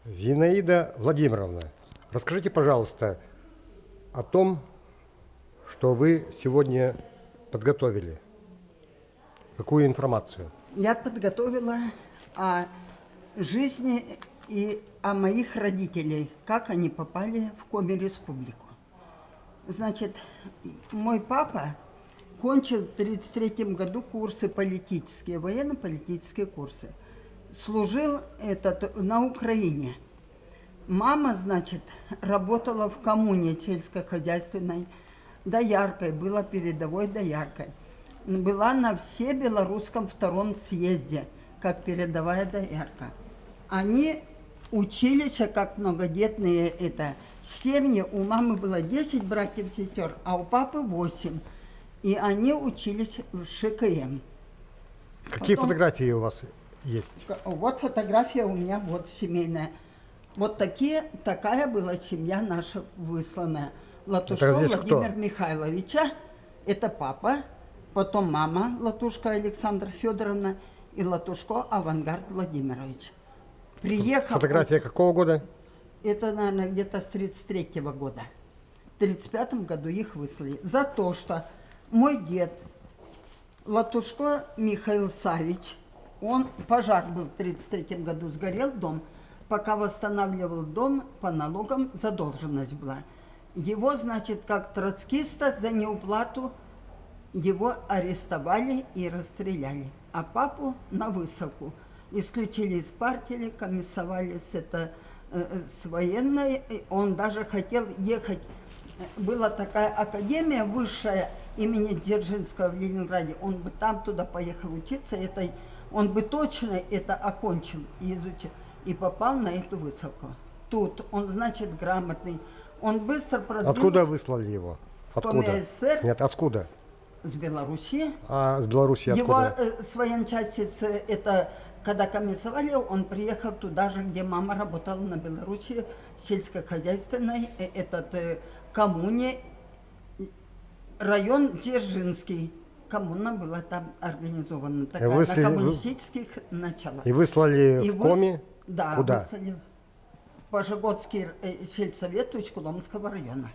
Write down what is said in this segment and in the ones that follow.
Зинаида Владимировна, расскажите, пожалуйста, о том, что вы сегодня подготовили. Какую информацию? Я подготовила о жизни и о моих родителях, как они попали в Коми-республику. Значит, мой папа кончил в 1933 году курсы политические, военно-политические курсы. Служил на Украине. Мама, значит, работала в коммуне сельскохозяйственной, дояркой, была передовой дояркой. Была на Всебелорусском втором съезде, как передовая доярка. Они учились, как многодетные семьи. У мамы было 10 братьев и сестер, а у папы 8. И они учились в ШКМ. Какие фотографии у вас есть? Вот фотография у меня вот семейная. Вот такая была семья наша высланная. Латушко Владимира Михайловича, это папа, потом мама Латушко Александра Федоровна и Латушко Авангард Владимирович. Приехал. Фотография какого года? Это, наверное, где-то с 1933 года. В 1935 году их выслали. За то, что мой дед Латушко Михаил Савич, пожар был в 1933 году, сгорел дом. Пока восстанавливал дом, по налогам задолженность была. Его, значит, как троцкиста за неуплату его арестовали и расстреляли. А папу на высылку исключили из партии, комиссовали с военной. Он даже хотел ехать. Была такая академия высшая имени Дзержинского в Ленинграде. Он бы там туда поехал учиться. Он бы точно это окончил и изучил. И попал на эту высылку. Тут он, значит, грамотный. Он быстро продвинулся. Откуда выслали его? Откуда? СССР. Нет, откуда? С Белоруссии. А с Белоруссии откуда? Его с военчасти, когда комиссовали, он приехал туда же, где мама работала на Белоруссии, сельскохозяйственной, коммуне, район Дзержинский. Коммуна была там организована, такая, на коммунистических началах. И выслали в Коми? Да, куда? выслали в Пожегодский сельсовет Усть-Куломского района.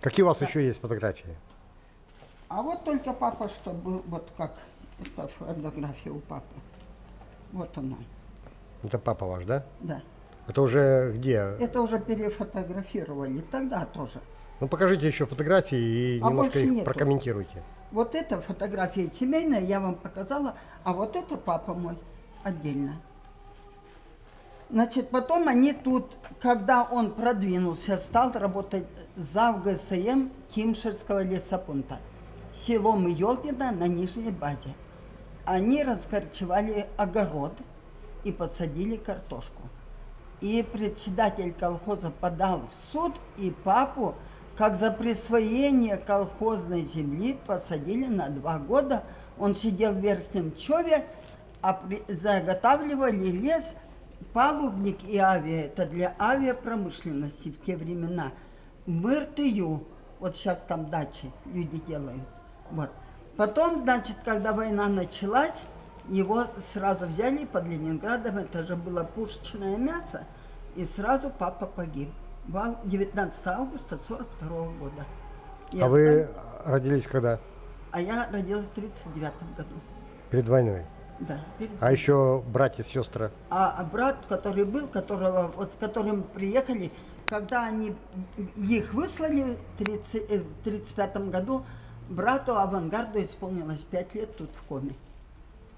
Какие у вас еще есть фотографии? А вот только папа, что был, вот как эта фотография у папы. Вот она. Это папа ваш, да? Да. Это уже где? Это уже перефотографировали, тогда тоже. Ну покажите еще фотографии и немножко их нету. Прокомментируйте. Вот эта фотография семейная, я вам показала, а вот это папа мой отдельно. Значит, потом они тут, когда он продвинулся, стал работать зав. ГСМ Кимшерского лесопункта, селом Ёлкино на Нижней базе. Они раскорчевали огород и посадили картошку. И председатель колхоза подал в суд, и папу, как за присвоение колхозной земли, посадили на 2 года. Он сидел в Верхнем Чове, а заготавливали лес, палубник и авиа. Это для авиапромышленности в те времена. Мыртыю, вот сейчас там дачи люди делают. Вот. Потом, значит, когда война началась, его сразу взяли под Ленинградом, это же было пушечное мясо, и сразу папа погиб. 19 августа 1942 года. Вы родились когда? А я родилась в 1939 году. Перед войной? Да. А еще братья, сестры? А брат, который был, с которым приехали, когда они их выслали в 1935 году, брату Авангарду исполнилось 5 лет тут в Коми.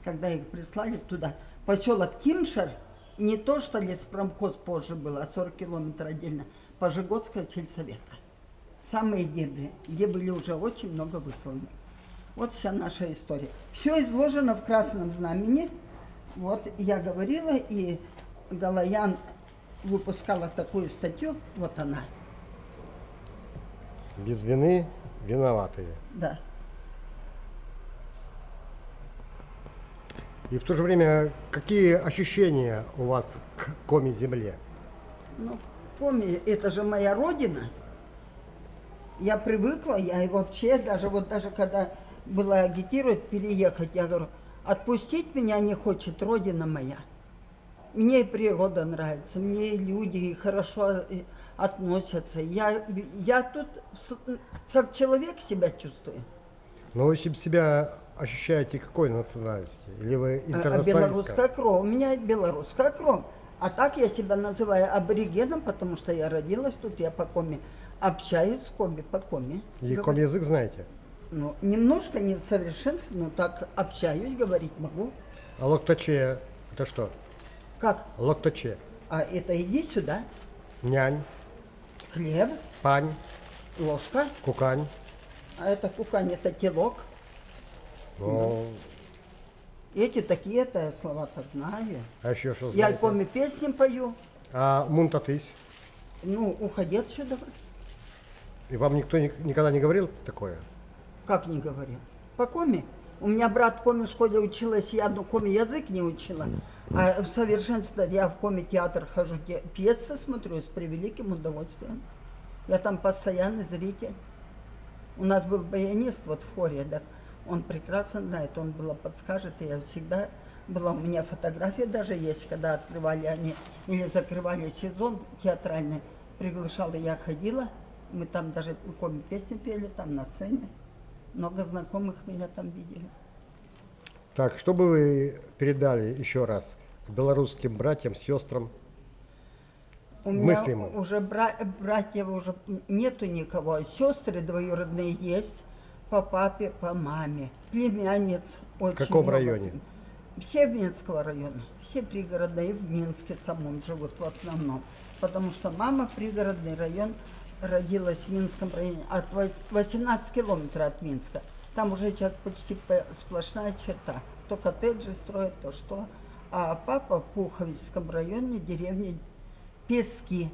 Когда их прислали туда. Поселок Кимшер, не то, что леспромхоз позже был, а 40 километров отдельно, Пожегодская сельсовета. Самые дебри, где были уже очень много высланных. Вот вся наша история. Все изложено в Красном Знамени. Вот я говорила, и Галаян выпускала такую статью, вот она. Без вины виноватые. Да. И в то же время, какие ощущения у вас к Коми-земле? Ну, Коми, это же моя родина. Я привыкла, я и вообще, даже когда было агитировать переехать, я говорю, отпустить меня не хочет родина моя. Мне и природа нравится, мне и люди и хорошо относятся. Я тут как человек себя чувствую. Но вы себя ощущаете какой национальности? Или вы интернационалистка? Белорусская кровь. У меня белорусская кровь. А так я себя называю аборигеном, потому что я родилась тут, я по коме общаюсь с коми, по коме. И коми-язык знаете? Ну, немножко не в совершенстве, но так общаюсь, говорить могу. А локточе это что? Как? Локточе. А это иди сюда. Нянь, Хлеб, пань, ложка. кукань. А это кукань, это телок. Ну, Эти такие-то слова-то знаю. а еще что Я знаете? коми песни пою. А мунтатысь? Ну, уходи отсюда. И вам никто никогда не говорил такое? Как не говорил? По коме. У меня брат в коме в школе училась, я одну коме язык не учила. А в совершенстве я в коме театр хожу, пьесы смотрю с превеликим удовольствием. Я там постоянный зритель. У нас был баянист вот в хоре, да, он прекрасно знает, он было подскажет, и я всегда была, у меня фотография даже есть, когда открывали они или закрывали сезон театральный, приглашала, я ходила, мы там даже в коме песни пели, там на сцене. Много знакомых меня там видели. Так, что бы вы передали еще раз белорусским братьям, сестрам? У меня Мыслимо. уже братьев уже нету никого. Сестры двоюродные есть по папе, по маме. Племянниц очень В каком много. районе? Все в Минского района. Все пригородные в Минске самом живут в основном. Потому что мама пригородный район родилась в Минском районе, от 18 километров от Минска. Там уже сейчас почти сплошная черта. То коттеджи строят, то что. А папа в Пуховицком районе, деревне Пески.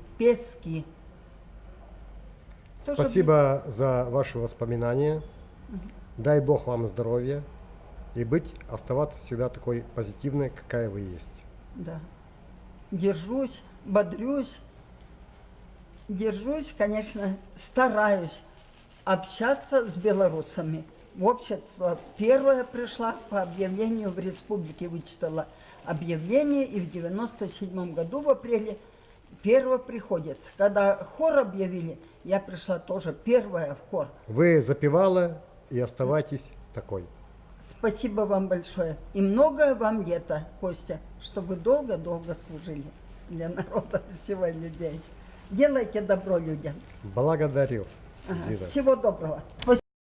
Тоже Спасибо за ваши воспоминания. Дай Бог вам здоровья и оставаться всегда такой позитивной, какая вы есть. да. Держусь, бодрюсь. Держусь, конечно, стараюсь общаться с белорусами. В общество первое пришла по объявлению в республике, вычитала объявление, и в 97 году в апреле первое приходится. Когда хор объявили, я пришла тоже первая в хор. Вы запевала и оставайтесь такой. Спасибо вам большое. И многое вам лето, Костя, чтобы долго-долго служили для народа, всего людей. Делайте добро людям. Благодарю. Ага. Зида. Всего доброго.